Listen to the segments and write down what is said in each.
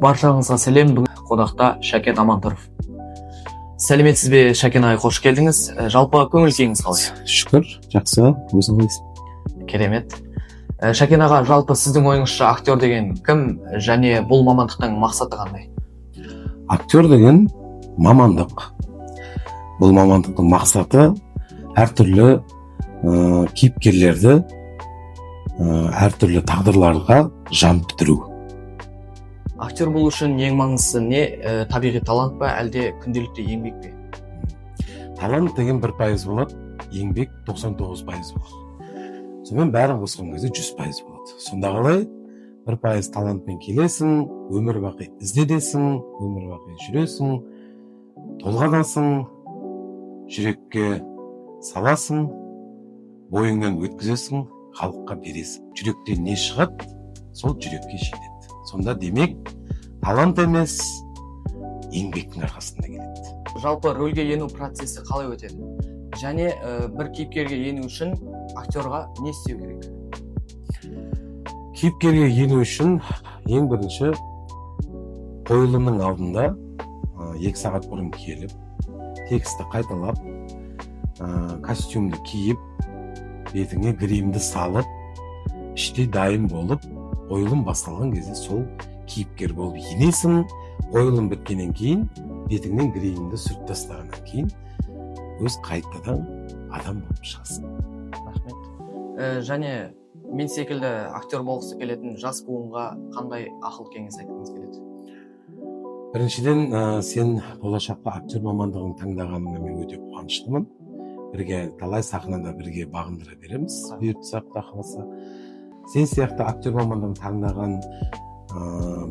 Баршаңызға сәлем. Бүгін қонақта Шәкен Амантұров. Сәлеметсіз бе, Шәкен ағай, қош келдіңіз. Жалпы көңіл күйіңіз қалай? Шүкір, жақсы. Өзің қалайсың? Керемет. Шәкен аға, жалпы сіздің ойыңызша актер деген кім және бұл мамандықтың мақсаты қандай? Актер деген мамандық. Бұл мамандықтың мақсаты әртүрлі кейіпкерлерді әртүрлі тағдырларға жан бітіру. Актер болу үшін ең маңыздысы не? Табиғи талант па, әлде күнделікті еңбек пе? Талант деген 1% болады, еңбек 99% болады. Сонымен бәрін қосқан кезде 100% болады. Сонда қалай 1% талантпен келесің, өмір бақи іздедесің, өмір бақи жүресің, толғанасың, жүрекке саласың, бойыңнан өткізесің, халыққа бересің. Жүректен не шығады, сол жүрекке жетеді. Сонда демек, талант емес, еңбектің арқасында келеді. Жалпы рөлге ену процесі қалай өтеді? Және бір кейіпкерге ену үшін актерға не істеу керек? Кейіпкерге ену үшін ең бірінші қойылымның алдында 2 сағат бұрын келіп, тексті қайталап, костюмді киіп, бетіңе гримді салып, іште дайын болып, қойылым басталған кезде сол кейіпкер болып енесің. Қойылым біткеннен кейін бетіңнен гримді сүртіп тастағаннан кейін өз қайтадан адам болып шығасың. Рахмет. Және мен секілді актер болғысы келетін жас буынға қандай ақыл кеңес айтқыңыз келеді? Біріншіден, сен болашақта актер мамандығын таңдағаныңа мен өте қуаныштымын. Бірге талай сахнада бірге бағындыра береміз. Бұйыртса, Құдай қаласа. Сен сияқты актер мамандығын таңдаған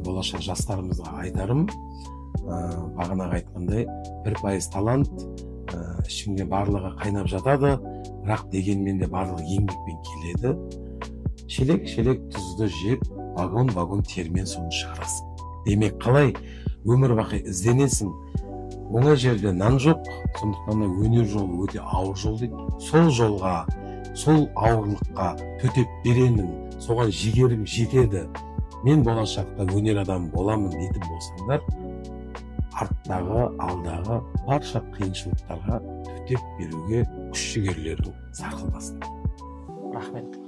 болашақ жастарымызға айтарым, бағанағы айтқандай 1% талант, ішіңде барлығы қайнап жатады, бірақ дегенмен де барлығы еңбекпен келеді. Шелек тұзды жеп, вагон термен соны шығарасың. Демек қалай өмір бақи ізденесің, оңай жерде нан жоқ, сондықтан өнер жолы өте ауыр жол дейді. Сол жолға, сол ауырлыққа төтеп беремін, соған жігерім жетеді, мен болашақта өнер адамы боламын дейтін болсаңдар, арттағы, алдағы барша қиыншылықтарға төтеп беруге күш-жігерлерің сарқылмасын. Рахмет.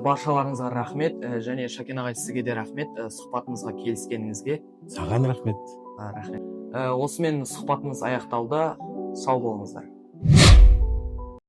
Баршаларыңызға рахмет, және Шәкен ағай, сізге де рахмет, сұхбатымызға келіскеніңізге. Саған рахмет. Рахмет. Осымен сұхбатымыз аяқталды. Сау болыңыздар.